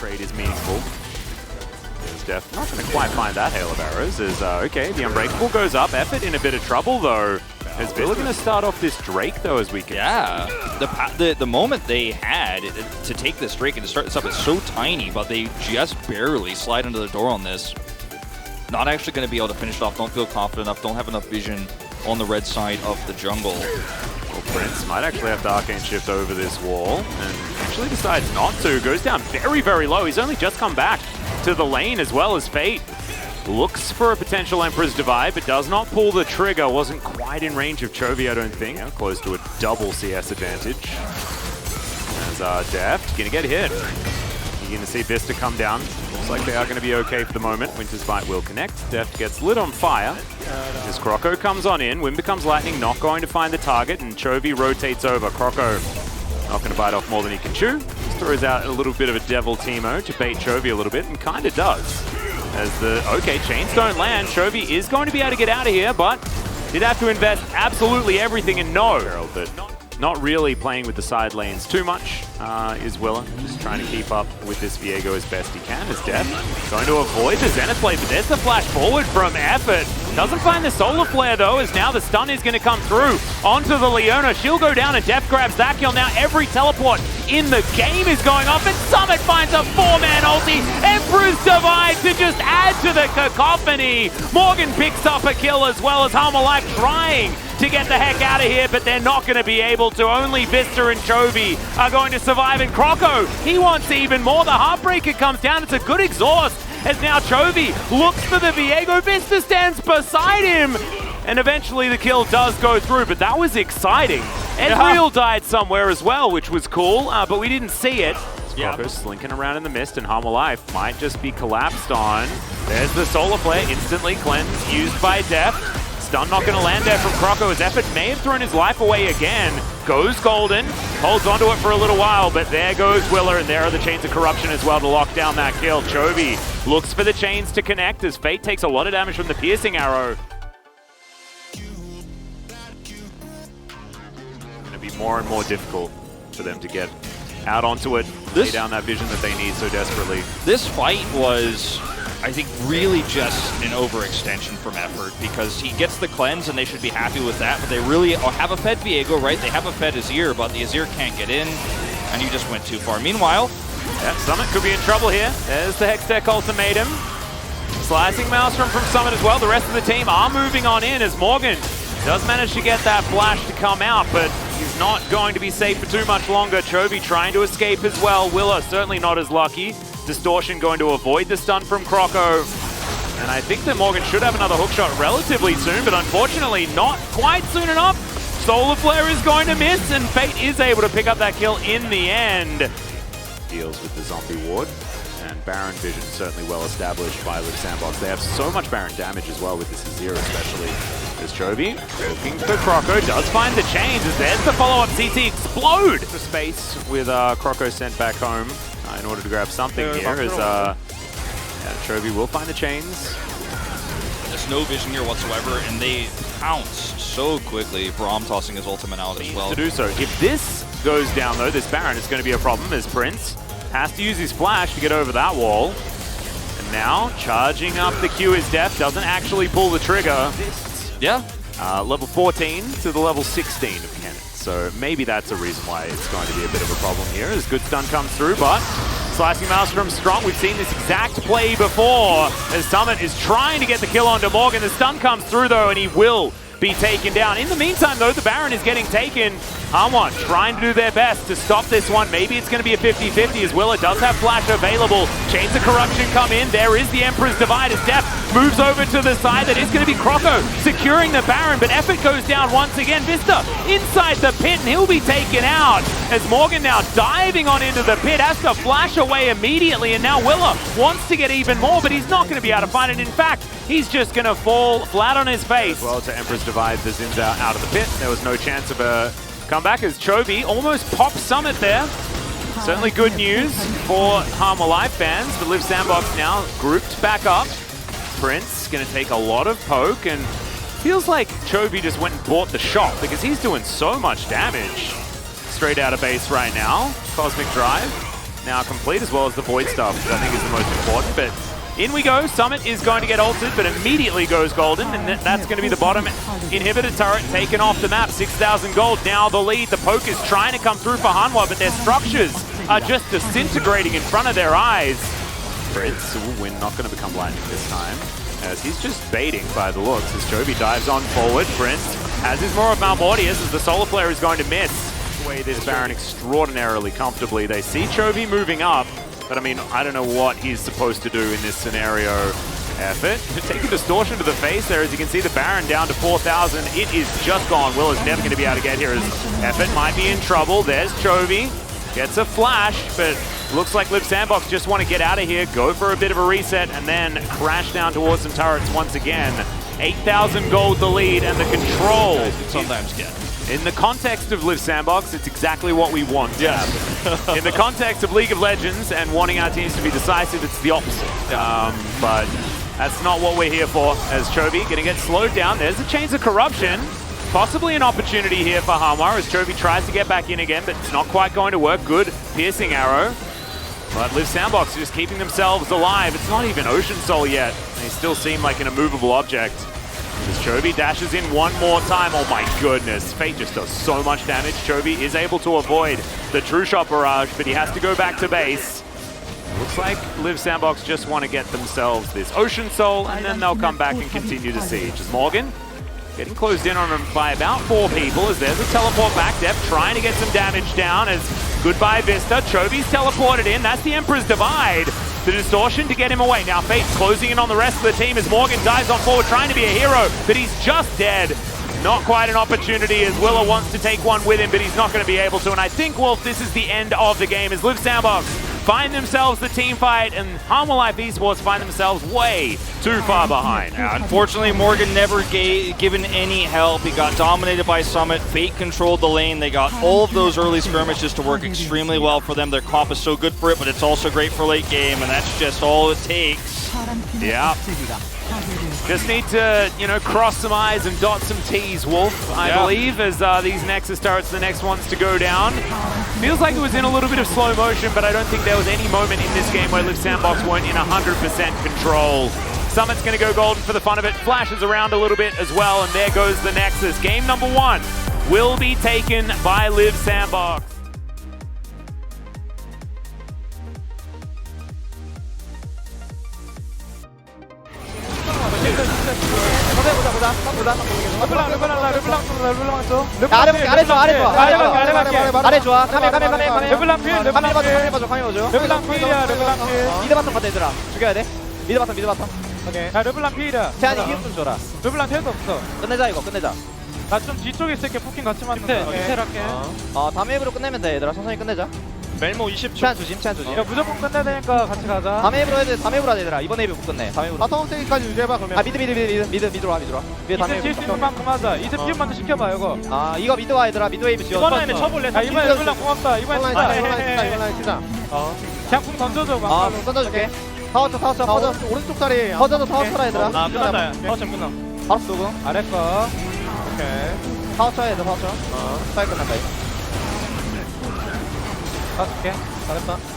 trade is meaningful. Def not going to quite find that hail of arrows. Okay, the Unbreakable goes up. Effort in a bit of trouble though. Is Villa going to start off this Drake though, as we can see? The moment they had to take this Drake and to start this up is so tiny, but they just barely slide into the door on this. Not actually going to be able to finish it off. Don't feel confident enough. Don't have enough vision on the red side of the jungle. Well, Prince might actually have to Arcane Shift over this wall, and actually decides not to. Goes down very, very low. He's only just come back to the lane, as well as Fate. Looks for a potential Emperor's Divide, but does not pull the trigger. Wasn't quite in range of Chovy, I don't think. Close to a double CS advantage. As Deft gonna get hit. You're gonna see Vista come down. Looks like they are gonna be okay for the moment. Winter's Bite will connect. Deft gets lit on fire. As Croco comes on in, Wind becomes Lightning, not going to find the target, and Chovy rotates over. Croco not gonna bite off more than he can chew. Just throws out a little bit of a Devil Teemo to bait Chovy a little bit, and kinda does. As okay, chains don't land. Chovy is going to be able to get out of here, but did have to invest absolutely everything in no. But not really playing with the side lanes too much is Willa. Just trying to keep up with this Viego as best he can. As Def going to avoid the Zenith Blade, but there's the flash forward from Effort. Doesn't find the Solar Flare though, as now the stun is going to come through onto the Leona. She'll go down and Def grabs that kill. Now every teleport in the game is going off, and Summit finds a 4-man ulti. Emperor's Divide to just add to the cacophony. Morgan picks up a kill, as well as Harmalife trying to get the heck out of here, but they're not going to be able to. Only Vista and Chovy are going to survive, and Croco, he wants even more. The Heartbreaker comes down. It's a good exhaust, as now Chovy looks for the Viego. Vista stands beside him, and eventually the kill does go through, but that was exciting. Edreal died somewhere as well, which was cool, but we didn't see it. Croco slinking around in the mist, and Harmalife might just be collapsed on. There's the Solar Flare, instantly cleansed, used by Deft. Stun not going to land there from Croco, as Effort may have thrown his life away again. Goes Golden, holds onto it for a little while, but there goes Willa, and there are the Chains of Corruption as well to lock down that kill. Chovy looks for the chains to connect, as Fate takes a lot of damage from the piercing arrow. Going to be more and more difficult for them to get out onto it, lay down that vision that they need so desperately. This fight was, I think, really just an overextension from Effort, because he gets the cleanse and they should be happy with that, but they really have a fed Viego, right? They have a fed Azir, but the Azir can't get in, and you just went too far. Meanwhile, Summit could be in trouble here. There's the Hextech Ultimatum. Slicing Maelstrom from Summit as well. The rest of the team are moving on in, as Morgan does manage to get that flash to come out, but he's not going to be safe for too much longer. Chovy trying to escape as well. Willa certainly not as lucky. Distortion going to avoid the stun from Croco. And I think that Morgan should have another hookshot relatively soon, but unfortunately not quite soon enough. Solar Flare is going to miss, and Fate is able to pick up that kill in the end. Deals with the zombie ward, and Baron vision certainly well established by Live Sandbox. They have so much Baron damage as well with this Azir especially. There's Chovy looking for Croco, does find the chains, as there's the follow-up CT explode. The space with Croco sent back home in order to grab something here, as Chovy will find the chains. There's no vision here whatsoever, and they pounce so quickly. Braum tossing his ultimate out as well. To do so. If this goes down though, this Baron is going to be a problem, as Prince has to use his flash to get over that wall. And now charging up the Q is Def, doesn't actually pull the trigger. Level 14 to the level 16 of Cannon. So maybe that's a reason why it's going to be a bit of a problem here, as good stun comes through, but Slicing Maelstrom strong. We've seen this exact play before, as Summit is trying to get the kill onto Morgan. The stun comes through though, and he will be taken down. In the meantime though, the Baron is getting taken. Harmon trying to do their best to stop this one. Maybe it's going to be a 50-50, as Willa does have flash available. Chains of Corruption come in. There is the Emperor's Divide, as Def moves over to the side. That is going to be Croco securing the Baron, but Effort goes down once again. Vista inside the pit, and he'll be taken out, as Morgan now diving on into the pit, has to flash away immediately, and now Willa wants to get even more, but he's not going to be able to find it. In fact, he's just going to fall flat on his face. Well, to Emperor's Divide, the Zin's out of the pit. There was no chance of a comeback, as Chovy almost pops Summit there. Certainly good news for Harmalife fans. The Live Sandbox now grouped back up. Prince going to take a lot of poke, and feels like Chovy just went and bought the shot, because he's doing so much damage. Straight out of base right now. Cosmic Drive now complete, as well as the void stuff, which I think is the most important. But in we go. Summit is going to get ulted, but immediately goes golden, and that's going to be the bottom inhibitor turret taken off the map. 6,000 gold, now the lead. The poke is trying to come through for Hanwha, but their structures are just disintegrating in front of their eyes. Fritz, we're not going to become blinding this time, as he's just baiting by the looks, as Chovy dives on forward. Prince, as is more of Malmortius, as the solo player is going to miss. Way this Baron extraordinarily comfortably. They see Chovy moving up, but I mean, I don't know what he's supposed to do in this scenario. Effort, taking distortion to the face there, as you can see the Baron down to 4,000. It is just gone. Will is never going to be able to get here, as Effort might be in trouble. There's Chovy, gets a flash, but looks like Liv Sandbox just want to get out of here, go for a bit of a reset, and then crash down towards some turrets once again. 8,000 gold the lead, and the control. Sometimes get. In the context of Liv Sandbox, it's exactly what we want. Yeah. In the context of League of Legends and wanting our teams to be decisive, it's the opposite. But that's not what we're here for, as Chovy gonna get slowed down. There's a Chains of Corruption. Possibly an opportunity here for Hanwha, as Chovy tries to get back in again, but it's not quite going to work. Good piercing arrow. But Liv Sandbox just keeping themselves alive. It's not even Ocean Soul yet. They still seem like an immovable object. As Chovy dashes in one more time. Oh my goodness, Fate just does so much damage. Chovy is able to avoid the True Shot barrage, but he has to go back to base. Looks like Liv Sandbox just want to get themselves this Ocean Soul, and then they'll come back and continue the siege. As Morgan getting closed in on him by about 4 people, as there's a teleport back. Def trying to get some damage down, as goodbye Vista. Chovy's teleported in. That's the Emperor's Divide. The distortion to get him away. Now Fate's closing in on the rest of the team as Morgan dives on forward, trying to be a hero, but he's just dead. Not quite an opportunity, as Willa wants to take one with him, but he's not going to be able to. And I think, Wolf, this is the end of the game, as Liv Sandbox find themselves the team fight, and Hanwha Life Esports find themselves way too far behind. Unfortunately, Morgan never given any help. He got dominated by Summit. Fate controlled the lane. They got all of those early skirmishes to work extremely well for them. Their comp is so good for it, but it's also great for late game, and that's just all it takes. Yeah. Just need to, cross some I's and dot some T's, Wolf, I believe, as these Nexus turrets, the next ones to go down. Feels like it was in a little bit of slow motion, but I don't think there was any moment in this game where Liv Sandbox weren't in 100% control. Summit's going to go golden for the fun of it, flashes around a little bit as well, and there goes the Nexus. Game number 1 will be taken by Liv Sandbox. 아래 좋아. 카메 르블랑 필. 카메 봐줘. 르블랑 필이야. 미드 바텀 가자 얘들아. 죽여야 돼. 미드 바텀. 오케이. 야 르블랑 필이야. 태안이 힘 좀 줘라. 르블랑 텔도 없어. 끝내자. 나 좀 뒤쪽에 있을게. 포킹 같이 맞는다. 밑에 할게. 다음 웨이브로 끝내면 돼 얘들아. 천천히 끝내자. 멜모 20초. 체한 조심. 야 무조건 끝내야 되니까 같이 가자. 다음 웨이브로 해야 돼. 다음 웨이브로 하자 얘들아. 이번 웨이브 못 끝내. 다음 웨이브로. 바텀 세기까지 유지해봐 그러면. 미드로 와. 위에 다음 이제 질 수 있는 만큼 하자. 이제 필 먼저 시켜봐 이거. 이거 미드 와 얘들아. 미드 웨이브 지워. 이번 라인에 쳐볼래? 이번에 르블랑 고맙다. 이번에 치자. 그냥 궁 던져줘. 궁 던져줄게. 타워쳐. 오른쪽 다리. 터져도 타워쳐라 얘들아. 끝났다. 타워쳐 끝나. 바로 쏘고. 아래 거. 오케이. 타워쳐 얘들 타워쳐. 스파이 끝난다 이거. 가줄게. 잘했다.